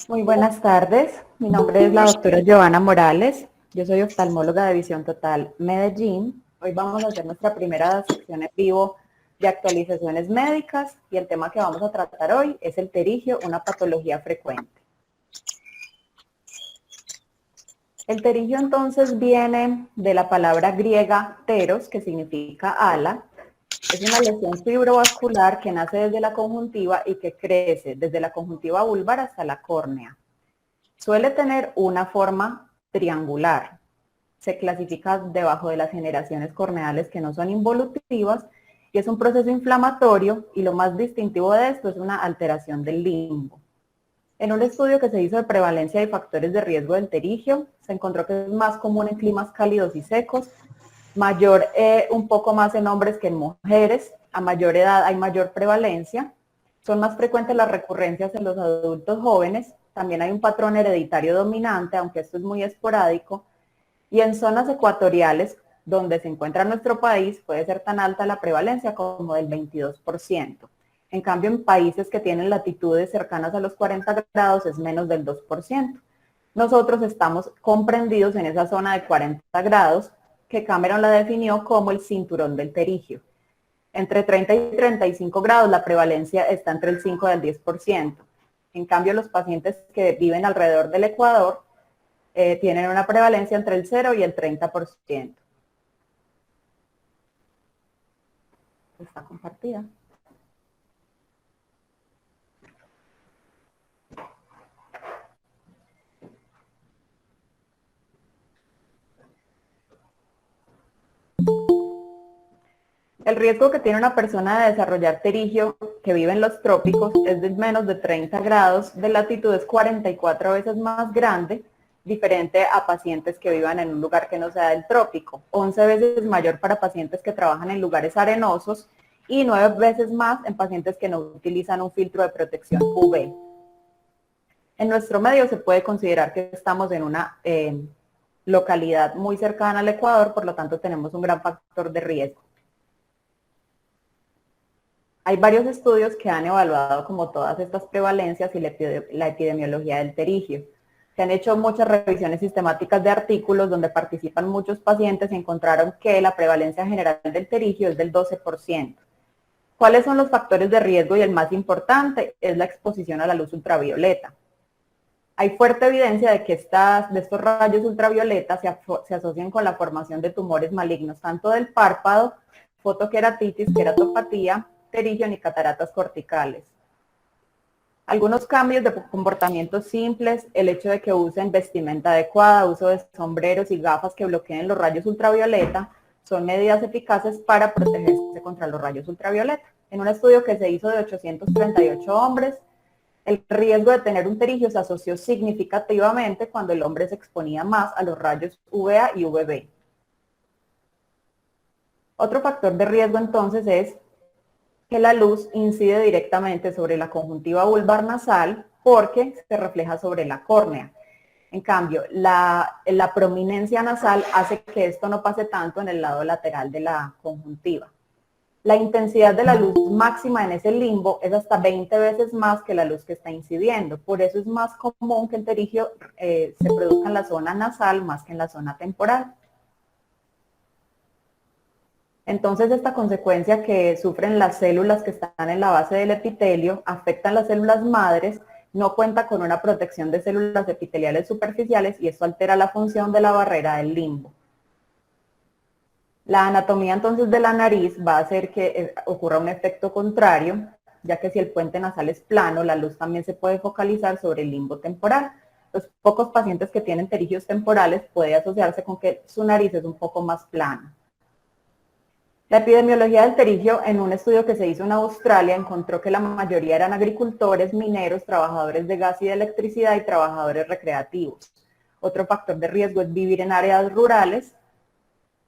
Muy buenas tardes, mi nombre es la doctora Giovanna Morales, yo soy oftalmóloga de Visión Total Medellín. Hoy vamos a hacer nuestra primera sección en vivo de actualizaciones médicas y el tema que vamos a tratar hoy es el pterigio, una patología frecuente. El pterigio entonces viene de la palabra griega pteros, que significa ala. Es una lesión fibrovascular que nace desde la conjuntiva y que crece desde la conjuntiva vulvar hasta la córnea. Suele tener una forma triangular. Se clasifica debajo de las generaciones corneales que no son involutivas y es un proceso inflamatorio, y lo más distintivo de esto es una alteración del limbo. En un estudio que se hizo de prevalencia y factores de riesgo del pterigio, se encontró que es más común en climas cálidos y secos, un poco más en hombres que en mujeres. A mayor edad hay mayor prevalencia. Son más frecuentes las recurrencias en los adultos jóvenes. También hay un patrón hereditario dominante, aunque esto es muy esporádico. Y en zonas ecuatoriales, donde se encuentra nuestro país, puede ser tan alta la prevalencia como del 22%. En cambio, en países que tienen latitudes cercanas a los 40 grados es menos del 2%. Nosotros estamos comprendidos en esa zona de 40 grados, que Cameron la definió como el cinturón del pterigio. Entre 30 y 35 grados la prevalencia está entre el 5 y el 10%. En cambio, los pacientes que viven alrededor del Ecuador tienen una prevalencia entre el 0 y el 30%. Está compartida. El riesgo que tiene una persona de desarrollar pterigio que vive en los trópicos es de menos de 30 grados de latitud, es 44 veces más grande, diferente a pacientes que vivan en un lugar que no sea del trópico, 11 veces mayor para pacientes que trabajan en lugares arenosos y 9 veces más en pacientes que no utilizan un filtro de protección UV. En nuestro medio se puede considerar que estamos en una localidad muy cercana al Ecuador, por lo tanto tenemos un gran factor de riesgo. Hay varios estudios que han evaluado como todas estas prevalencias y la epidemiología del pterigio. Se han hecho muchas revisiones sistemáticas de artículos donde participan muchos pacientes y encontraron que la prevalencia general del pterigio es del 12%. ¿Cuáles son los factores de riesgo? Y el más importante es la exposición a la luz ultravioleta. Hay fuerte evidencia de que estos rayos ultravioleta se asocian con la formación de tumores malignos, tanto del párpado, fotoqueratitis, queratopatía, pterigio ni cataratas corticales. Algunos cambios de comportamiento simples, el hecho de que usen vestimenta adecuada, uso de sombreros y gafas que bloqueen los rayos ultravioleta, son medidas eficaces para protegerse contra los rayos ultravioleta. En un estudio que se hizo de 838 hombres, el riesgo de tener un pterigio se asoció significativamente cuando el hombre se exponía más a los rayos UVA y UVB. Otro factor de riesgo entonces es que la luz incide directamente sobre la conjuntiva vulvar nasal porque se refleja sobre la córnea. En cambio, la prominencia nasal hace que esto no pase tanto en el lado lateral de la conjuntiva. La intensidad de la luz máxima en ese limbo es hasta 20 veces más que la luz que está incidiendo. Por eso es más común que el pterigio se produzca en la zona nasal más que en la zona temporal. Entonces, esta consecuencia que sufren las células que están en la base del epitelio afectan las células madres, no cuenta con una protección de células epiteliales superficiales y esto altera la función de la barrera del limbo. La anatomía entonces de la nariz va a hacer que ocurra un efecto contrario, ya que si el puente nasal es plano, la luz también se puede focalizar sobre el limbo temporal. Los pocos pacientes que tienen pterigios temporales puede asociarse con que su nariz es un poco más plana. La epidemiología del pterigio, en un estudio que se hizo en Australia, encontró que la mayoría eran agricultores, mineros, trabajadores de gas y de electricidad y trabajadores recreativos. Otro factor de riesgo es vivir en áreas rurales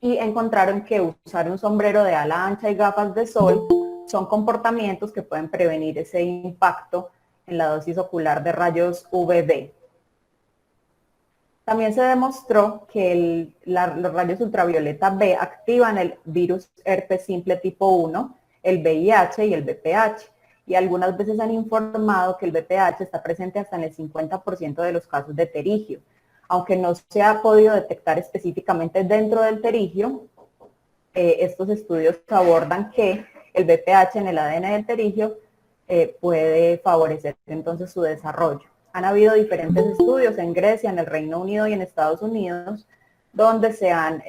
y encontraron que usar un sombrero de ala ancha y gafas de sol son comportamientos que pueden prevenir ese impacto en la dosis ocular de rayos UVB. También se demostró que los rayos ultravioleta B activan el virus herpes simple tipo 1, el VIH y el VPH. y algunas veces han informado que el BPH está presente hasta en el 50% de los casos de pterigio. Aunque no se ha podido detectar específicamente dentro del pterigio, estos estudios abordan que el BPH en el ADN del pterigio puede favorecer entonces su desarrollo. Han habido diferentes estudios en Grecia, en el Reino Unido y en Estados Unidos, donde se han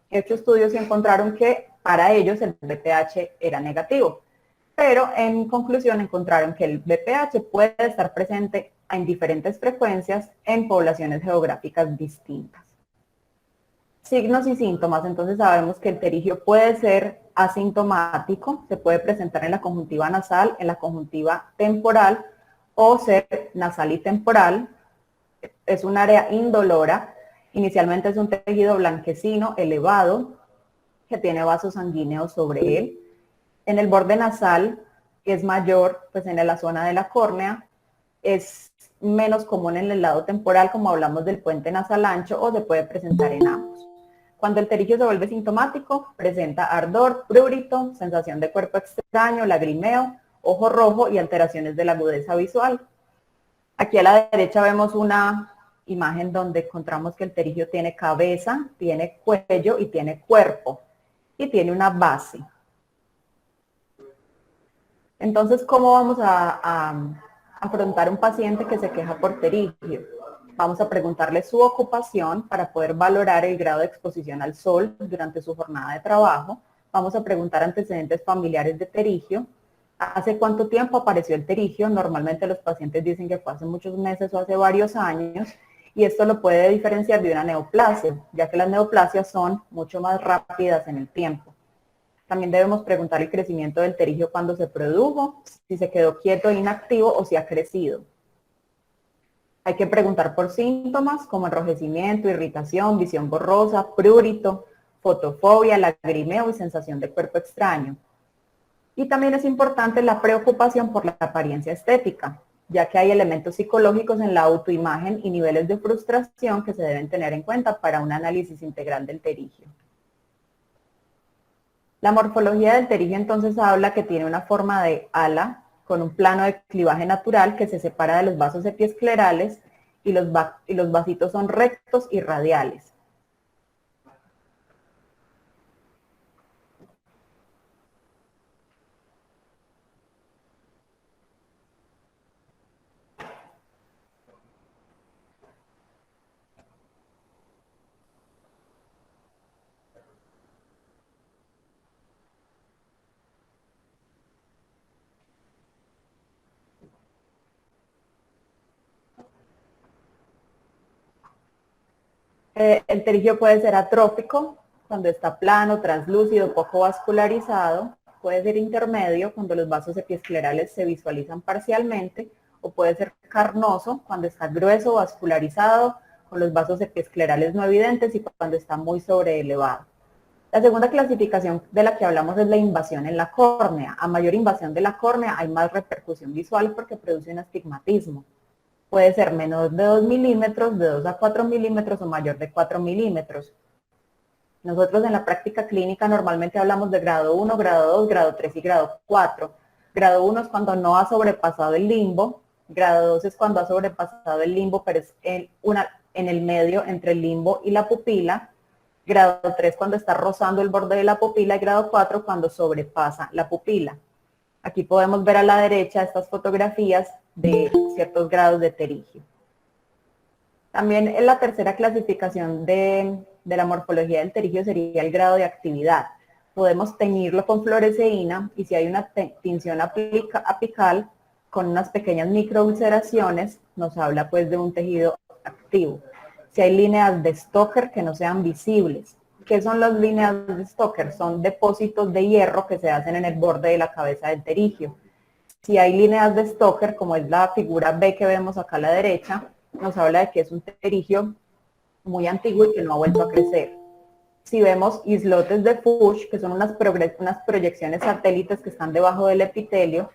hecho estudios y encontraron que para ellos el BPH era negativo. Pero en conclusión encontraron que el BPH puede estar presente en diferentes frecuencias en poblaciones geográficas distintas. Signos y síntomas, entonces sabemos que el pterigio puede ser asintomático, se puede presentar en la conjuntiva nasal, en la conjuntiva temporal o ser nasal y temporal. Es un área indolora, inicialmente es un tejido blanquecino elevado que tiene vasos sanguíneos sobre él. En el borde nasal es mayor, pues en la zona de la córnea, es menos común en el lado temporal, como hablamos del puente nasal ancho, o se puede presentar en ambos. Cuando el pterigio se vuelve sintomático, presenta ardor, prurito, sensación de cuerpo extraño, lagrimeo, ojo rojo y alteraciones de la agudeza visual. Aquí a la derecha vemos una imagen donde encontramos que el pterigio tiene cabeza, tiene cuello y tiene cuerpo, y tiene una base. Entonces, ¿cómo vamos a afrontar un paciente que se queja por pterigio? Vamos a preguntarle su ocupación para poder valorar el grado de exposición al sol durante su jornada de trabajo. Vamos a preguntar antecedentes familiares de pterigio. ¿Hace cuánto tiempo apareció el pterigio? Normalmente los pacientes dicen que fue hace muchos meses o hace varios años, y esto lo puede diferenciar de una neoplasia, ya que las neoplasias son mucho más rápidas en el tiempo. También debemos preguntar el crecimiento del pterigio cuando se produjo, si se quedó quieto e inactivo o si ha crecido. Hay que preguntar por síntomas como enrojecimiento, irritación, visión borrosa, prurito, fotofobia, lagrimeo y sensación de cuerpo extraño. Y también es importante la preocupación por la apariencia estética, ya que hay elementos psicológicos en la autoimagen y niveles de frustración que se deben tener en cuenta para un análisis integral del pterigio. La morfología del pterigio entonces habla que tiene una forma de ala con un plano de clivaje natural que se separa de los vasos epiesclerales y los vasitos son rectos y radiales. El pterigio puede ser atrófico, cuando está plano, translúcido, poco vascularizado. Puede ser intermedio, cuando los vasos epiesclerales se visualizan parcialmente, o puede ser carnoso, cuando está grueso, vascularizado, con los vasos epiesclerales no evidentes y cuando está muy sobreelevado. La segunda clasificación de la que hablamos es la invasión en la córnea. A mayor invasión de la córnea hay más repercusión visual porque produce un astigmatismo. Puede ser menor de 2 milímetros, de 2 a 4 milímetros o mayor de 4 milímetros. Nosotros en la práctica clínica normalmente hablamos de grado 1, grado 2, grado 3 y grado 4. Grado 1 es cuando no ha sobrepasado el limbo, grado 2 es cuando ha sobrepasado el limbo, pero es en el medio entre el limbo y la pupila. Grado 3 cuando está rozando el borde de la pupila y grado 4 cuando sobrepasa la pupila. Aquí podemos ver a la derecha estas fotografías de ciertos grados de pterigio. También en la tercera clasificación de la morfología del pterigio sería el grado de actividad. Podemos teñirlo con fluoresceína y si hay una tinción apical con unas pequeñas microulceraciones, nos habla pues de un tejido activo. Si hay líneas de Stoker que no sean visibles. ¿Qué son las líneas de Stoker? Son depósitos de hierro que se hacen en el borde de la cabeza del pterigio. Si hay líneas de Stoker, como es la figura B que vemos acá a la derecha, nos habla de que es un pterigio muy antiguo y que no ha vuelto a crecer. Si vemos islotes de Fuchs, que son unas proyecciones satélites que están debajo del epitelio,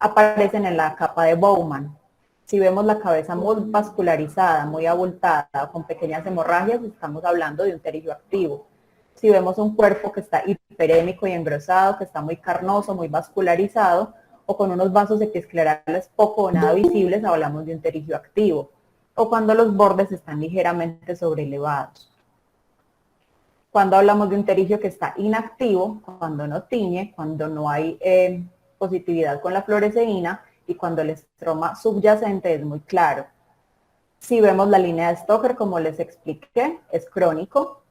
aparecen en la capa de Bowman. Si vemos la cabeza muy vascularizada, muy abultada, con pequeñas hemorragias, estamos hablando de un pterigio activo. Si vemos un cuerpo que está hiperémico y engrosado, que está muy carnoso, muy vascularizado, o con unos vasos epiesclerales poco o nada visibles, hablamos de un pterigio activo, o cuando los bordes están ligeramente sobrelevados. Cuando hablamos de un pterigio que está inactivo, cuando no tiñe, cuando no hay positividad con la fluoresceína y cuando el estroma subyacente es muy claro. Si vemos la línea de Stoker, como les expliqué, es crónico,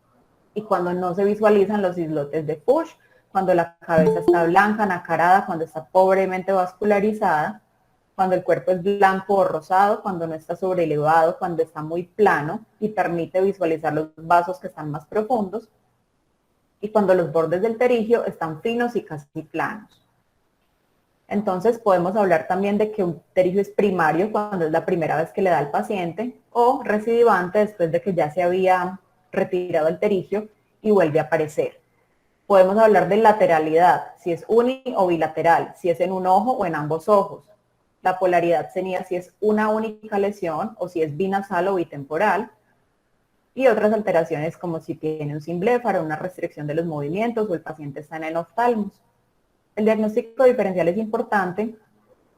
y cuando no se visualizan los islotes de Fuchs, cuando la cabeza está blanca, nacarada, cuando está pobremente vascularizada, cuando el cuerpo es blanco o rosado, cuando no está sobrelevado, cuando está muy plano y permite visualizar los vasos que están más profundos, y cuando los bordes del pterigio están finos y casi planos. Entonces podemos hablar también de que un pterigio es primario cuando es la primera vez que le da al paciente, o recidivante después de que ya se había retirado el pterigio y vuelve a aparecer. Podemos hablar de lateralidad, si es uni o bilateral, si es en un ojo o en ambos ojos. La polaridad sería si es una única lesión o si es binasal o bitemporal. Y otras alteraciones como si tiene un simbléfaro, una restricción de los movimientos o el paciente está en enoftalmos. El diagnóstico diferencial es importante,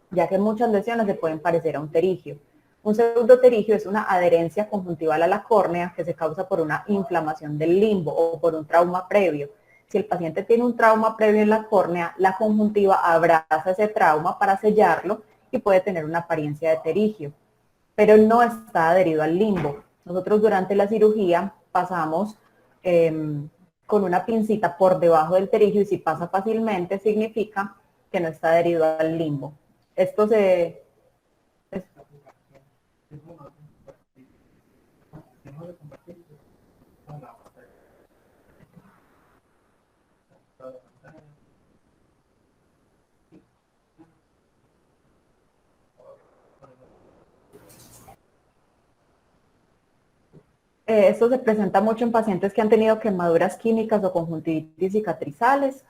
ya que muchas lesiones se pueden parecer a un pterigio. Un pseudopterigio es una adherencia conjuntival a la córnea que se causa por una inflamación del limbo o por un trauma previo. Si el paciente tiene un trauma previo en la córnea, la conjuntiva abraza ese trauma para sellarlo y puede tener una apariencia de pterigio, pero no está adherido al limbo. Nosotros durante la cirugía pasamos con una pincita por debajo del pterigio y si pasa fácilmente significa que no está adherido al limbo. Esto se... Esto se presenta mucho en pacientes que han tenido quemaduras químicas o conjuntivitis cicatrizales.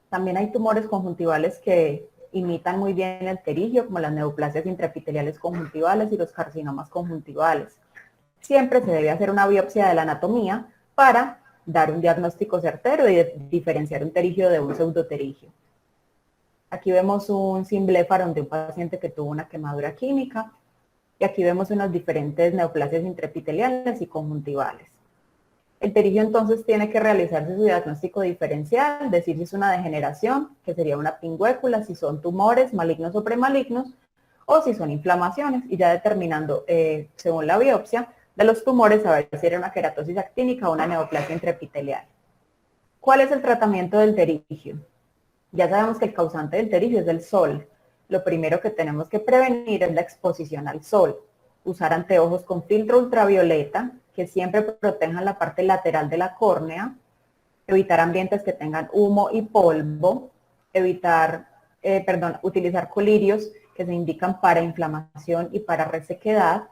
También hay tumores conjuntivales que imitan muy bien el pterigio, como las neoplasias intraepiteliales conjuntivales y los carcinomas conjuntivales. Siempre se debe hacer una biopsia de la anatomía para dar un diagnóstico certero y diferenciar un pterigio de un pseudopterigio. Aquí vemos un simbléfaro de un paciente que tuvo una quemadura química. Y aquí vemos unas diferentes neoplasias intraepiteliales y conjuntivales. El pterigio entonces tiene que realizarse su diagnóstico diferencial, decir si es una degeneración, que sería una pingüécula, si son tumores malignos o premalignos, o si son inflamaciones, y ya determinando, según la biopsia, de los tumores, a ver si era una queratosis actínica o una neoplasia intraepitelial. ¿Cuál es el tratamiento del pterigio? Ya sabemos que el causante del pterigio es el sol. Lo primero que tenemos que prevenir es la exposición al sol. Usar anteojos con filtro ultravioleta que siempre protejan la parte lateral de la córnea. Evitar ambientes que tengan humo y polvo. Utilizar colirios que se indican para inflamación y para resequedad.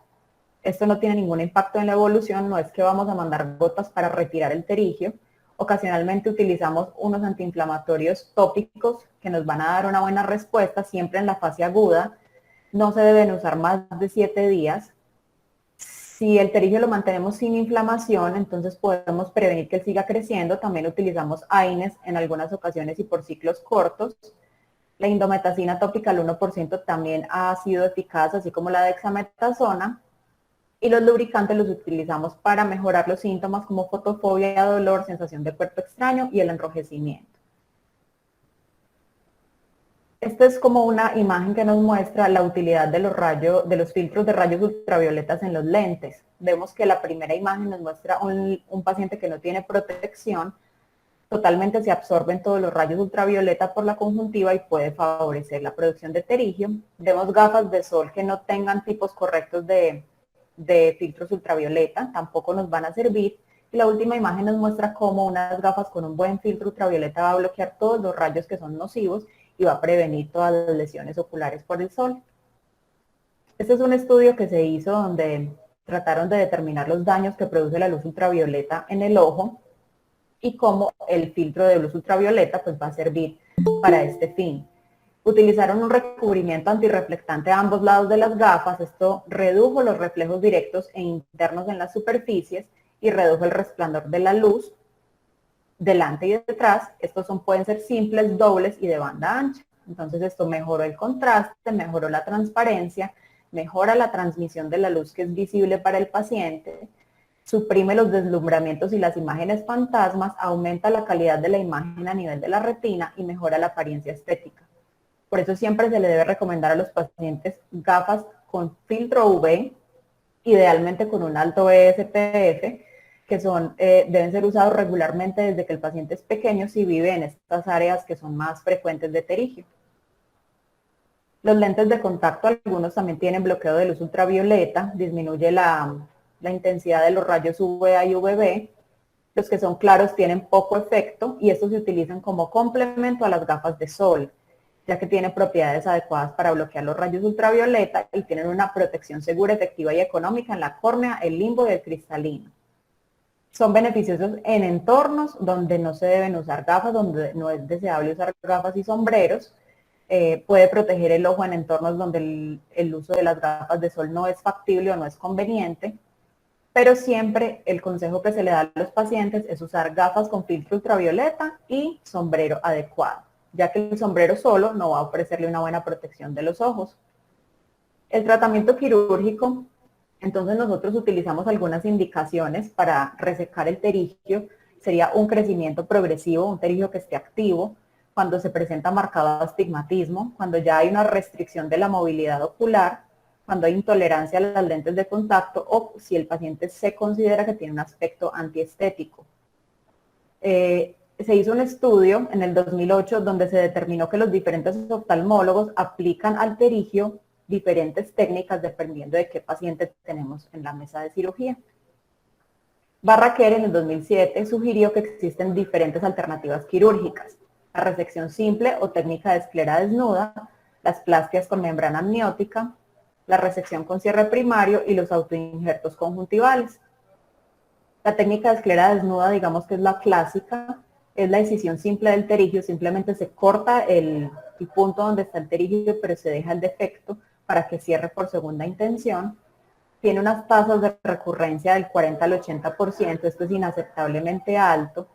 Esto no tiene ningún impacto en la evolución, no es que vamos a mandar gotas para retirar el pterigio. Ocasionalmente utilizamos unos antiinflamatorios tópicos que nos van a dar una buena respuesta siempre en la fase aguda. No se deben usar más de 7 días. Si el pterigio lo mantenemos sin inflamación, entonces podemos prevenir que siga creciendo. También utilizamos AINES en algunas ocasiones y por ciclos cortos. La indometacina tópica al 1% también ha sido eficaz, así como la dexametasona. Y los lubricantes los utilizamos para mejorar los síntomas como fotofobia, dolor, sensación de cuerpo extraño y el enrojecimiento. Esta es como una imagen que nos muestra la utilidad de los filtros de rayos ultravioletas en los lentes. Vemos que la primera imagen nos muestra un paciente que no tiene protección, totalmente se absorben todos los rayos ultravioleta por la conjuntiva y puede favorecer la producción de pterigio. Vemos gafas de sol que no tengan tipos correctos de filtros ultravioleta, tampoco nos van a servir. Y la última imagen nos muestra cómo unas gafas con un buen filtro ultravioleta va a bloquear todos los rayos que son nocivos y va a prevenir todas las lesiones oculares por el sol. Este es un estudio que se hizo donde trataron de determinar los daños que produce la luz ultravioleta en el ojo y cómo el filtro de luz ultravioleta pues va a servir para este fin. Utilizaron un recubrimiento antirreflectante a ambos lados de las gafas. Esto redujo los reflejos directos e internos en las superficies y redujo el resplandor de la luz delante y detrás. Estos pueden ser simples, dobles y de banda ancha. Entonces esto mejoró el contraste, mejoró la transparencia, mejora la transmisión de la luz que es visible para el paciente, suprime los deslumbramientos y las imágenes fantasmas, aumenta la calidad de la imagen a nivel de la retina y mejora la apariencia estética. Por eso siempre se le debe recomendar a los pacientes gafas con filtro UV, idealmente con un alto SPF, que deben ser usados regularmente desde que el paciente es pequeño si vive en estas áreas que son más frecuentes de terigio. Los lentes de contacto, algunos también tienen bloqueo de luz ultravioleta, disminuye la intensidad de los rayos UVA y UVB. Los que son claros tienen poco efecto y estos se utilizan como complemento a las gafas de sol, ya que tienen propiedades adecuadas para bloquear los rayos ultravioleta y tienen una protección segura, efectiva y económica en la córnea, el limbo y el cristalino. Son beneficiosos en entornos donde no se deben usar gafas, donde no es deseable usar gafas y sombreros. Puede proteger el ojo en entornos donde el uso de las gafas de sol no es factible o no es conveniente, pero siempre el consejo que se le da a los pacientes es usar gafas con filtro ultravioleta y sombrero adecuado, ya que el sombrero solo no va a ofrecerle una buena protección de los ojos. El tratamiento quirúrgico, entonces nosotros utilizamos algunas indicaciones para resecar el terigio. Sería un crecimiento progresivo, un terigio que esté activo, cuando se presenta marcado astigmatismo, cuando ya hay una restricción de la movilidad ocular, cuando hay intolerancia a las lentes de contacto o si el paciente se considera que tiene un aspecto antiestético. Se hizo un estudio en el 2008 donde se determinó que los diferentes oftalmólogos aplican al terigio diferentes técnicas dependiendo de qué paciente tenemos en la mesa de cirugía. Barraquer en el 2007 sugirió que existen diferentes alternativas quirúrgicas: la resección simple o técnica de esclera desnuda, las plastias con membrana amniótica, la resección con cierre primario y los autoinjertos conjuntivales. La técnica de esclera desnuda, digamos que es la clásica, es la incisión simple del terigio, simplemente se corta el punto donde está el terigio, pero se deja el defecto para que cierre por segunda intención. Tiene unas tasas de recurrencia del 40 al 80%, esto es inaceptablemente alto,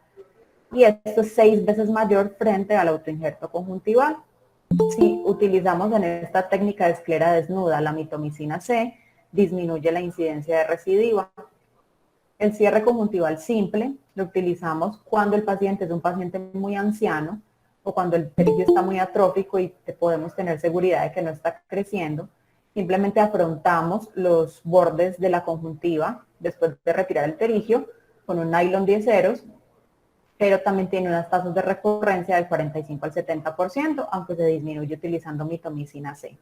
y esto es 6 veces mayor frente al autoinjerto conjuntival. Si utilizamos en esta técnica de esclera desnuda la mitomicina C, disminuye la incidencia de recidiva. El cierre conjuntival simple lo utilizamos cuando el paciente es un paciente muy anciano o cuando el terigio está muy atrófico y podemos tener seguridad de que no está creciendo. Simplemente afrontamos los bordes de la conjuntiva después de retirar el terigio con un nylon 10 ceros, pero también tiene unas tasas de recurrencia del 45 al 70%, aunque se disminuye utilizando mitomicina C.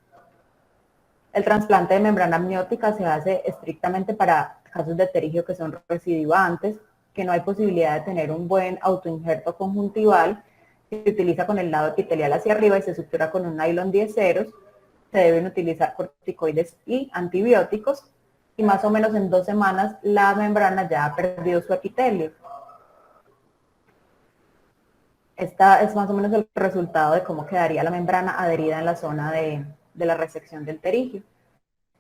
El trasplante de membrana amniótica se hace estrictamente para casos de terigio que son recidivantes, que no hay posibilidad de tener un buen autoinjerto conjuntival. Se utiliza con el lado epitelial hacia arriba y se sutura con un nylon 10 ceros. Se deben utilizar corticoides y antibióticos, y más o menos en 2 semanas la membrana ya ha perdido su epitelio. Esta es más o menos el resultado de cómo quedaría la membrana adherida en la zona de la resección del terigio.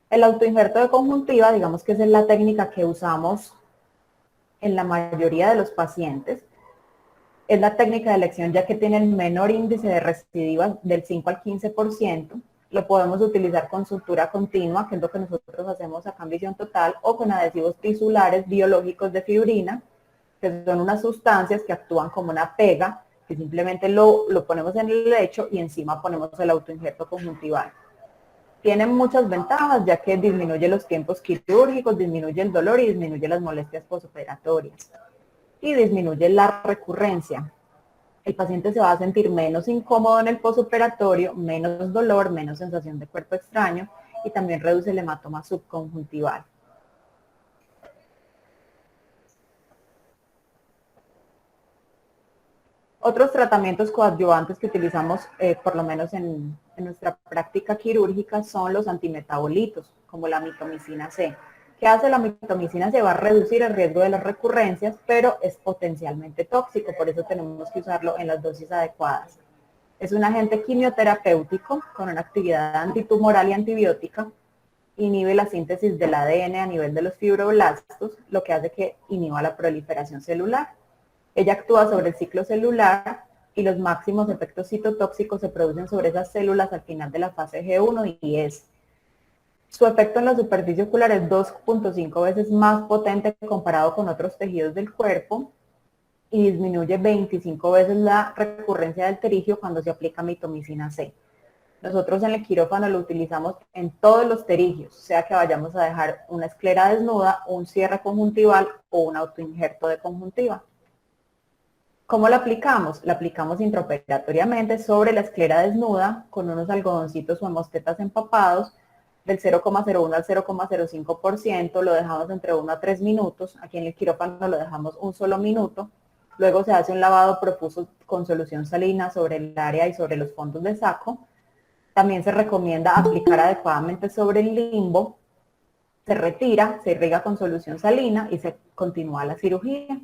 El autoinjerto de conjuntiva, digamos que es la técnica que usamos en la mayoría de los pacientes. Es la técnica de elección ya que tiene el menor índice de recidivas del 5 al 15%. Lo podemos utilizar con sutura continua, que es lo que nosotros hacemos acá en Visión Total, o con adhesivos tisulares biológicos de fibrina, que son unas sustancias que actúan como una pega, que simplemente lo ponemos en el lecho y encima ponemos el autoinjerto conjuntival. Tiene muchas ventajas, ya que disminuye los tiempos quirúrgicos, disminuye el dolor y disminuye las molestias posoperatorias. Y disminuye la recurrencia. El paciente se va a sentir menos incómodo en el posoperatorio, menos dolor, menos sensación de cuerpo extraño y también reduce el hematoma subconjuntival. Otros tratamientos coadyuvantes que utilizamos, por lo menos en nuestra práctica quirúrgica, son los antimetabolitos, como la mitomicina C. ¿Qué hace la mitomicina C? Va a reducir el riesgo de las recurrencias, pero es potencialmente tóxico, por eso tenemos que usarlo en las dosis adecuadas. Es un agente quimioterapéutico con una actividad antitumoral y antibiótica, inhibe la síntesis del ADN a nivel de los fibroblastos, lo que hace que inhiba la proliferación celular. Ella actúa sobre el ciclo celular, y los máximos efectos citotóxicos se producen sobre esas células al final de la fase G1 y S. Su efecto en la superficie ocular es 2.5 veces más potente comparado con otros tejidos del cuerpo y disminuye 25 veces la recurrencia del pterigio cuando se aplica mitomicina C. Nosotros en el quirófano lo utilizamos en todos los pterigios, sea que vayamos a dejar una esclera desnuda, un cierre conjuntival o un autoinjerto de conjuntiva. ¿Cómo lo aplicamos? La aplicamos intraoperatoriamente sobre la esclera desnuda con unos algodoncitos o hemostetas empapados del 0,01 al 0,05%, lo dejamos entre 1 a 3 minutos, aquí en el quirófano lo dejamos un solo minuto, luego se hace un lavado profuso con solución salina sobre el área y sobre los fondos de saco. También se recomienda aplicar adecuadamente sobre el limbo, se retira, se irriga con solución salina y se continúa la cirugía.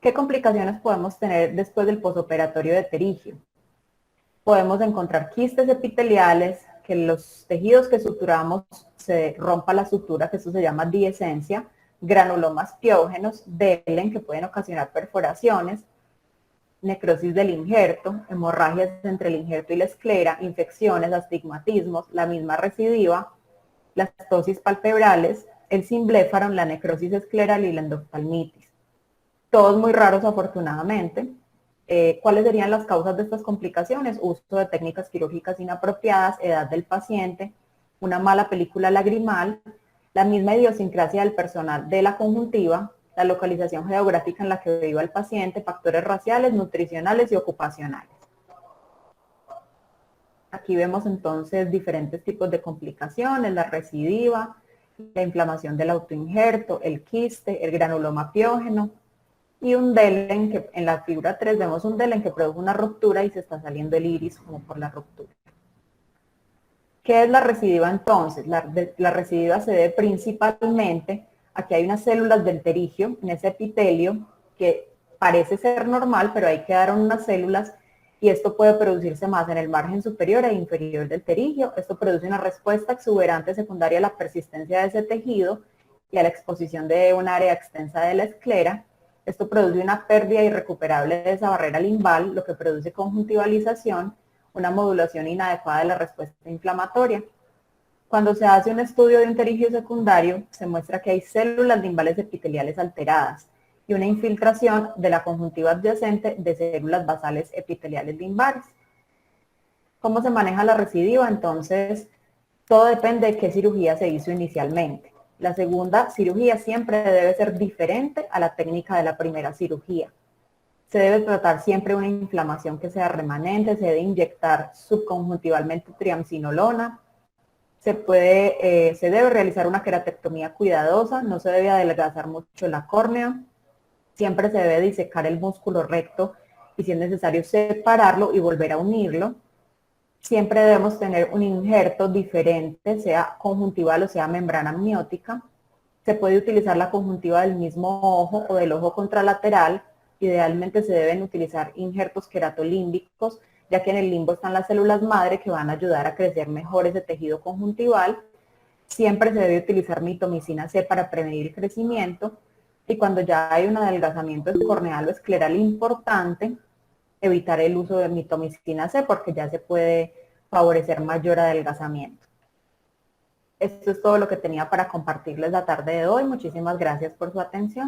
¿Qué complicaciones podemos tener después del posoperatorio de pterigio? Podemos encontrar quistes epiteliales, que los tejidos que suturamos se rompa la sutura, que eso se llama diesencia, granulomas piógenos, Dehlen, que pueden ocasionar perforaciones, necrosis del injerto, hemorragias entre el injerto y la esclera, infecciones, astigmatismos, la misma recidiva, las ptosis palpebrales, el simbléfaron, la necrosis escleral y la endoftalmitis. Todos muy raros afortunadamente. ¿Cuáles serían las causas de estas complicaciones? Uso de técnicas quirúrgicas inapropiadas, edad del paciente, una mala película lagrimal, la misma idiosincrasia del personal de la conjuntiva, la localización geográfica en la que viva el paciente, factores raciales, nutricionales y ocupacionales. Aquí vemos entonces diferentes tipos de complicaciones, la recidiva, la inflamación del autoinjerto, el quiste, el granuloma piógeno y un Dehlen, que en la figura 3 vemos un Dehlen que produjo una ruptura y se está saliendo el iris como por la ruptura. ¿Qué es la recidiva entonces? La recidiva se debe principalmente a que hay unas células del pterigio en ese epitelio que parece ser normal, pero ahí quedaron unas células y esto puede producirse más en el margen superior e inferior del pterigio. Esto produce una respuesta exuberante secundaria a la persistencia de ese tejido y a la exposición de un área extensa de la esclera. Esto produce una pérdida irrecuperable de esa barrera limbal, lo que produce conjuntivalización, una modulación inadecuada de la respuesta inflamatoria. Cuando se hace un estudio de un pterigio secundario, se muestra que hay células limbales epiteliales alteradas y una infiltración de la conjuntiva adyacente de células basales epiteliales limbares. ¿Cómo se maneja la recidiva? Entonces, todo depende de qué cirugía se hizo inicialmente. La segunda cirugía siempre debe ser diferente a la técnica de la primera cirugía. Se debe tratar siempre una inflamación que sea remanente, se debe inyectar subconjuntivalmente triamcinolona, se debe realizar una queratectomía cuidadosa, no se debe adelgazar mucho la córnea, siempre se debe disecar el músculo recto y si es necesario separarlo y volver a unirlo. Siempre debemos tener un injerto diferente, sea conjuntival o sea membrana amniótica. Se puede utilizar la conjuntiva del mismo ojo o del ojo contralateral. Idealmente se deben utilizar injertos queratolímbicos, ya que en el limbo están las células madre que van a ayudar a crecer mejor ese tejido conjuntival. Siempre se debe utilizar mitomicina C para prevenir el crecimiento. Y cuando ya hay un adelgazamiento corneal o escleral importante, evitar el uso de mitomicina C porque ya se puede favorecer mayor adelgazamiento. Esto es todo lo que tenía para compartirles la tarde de hoy. Muchísimas gracias por su atención.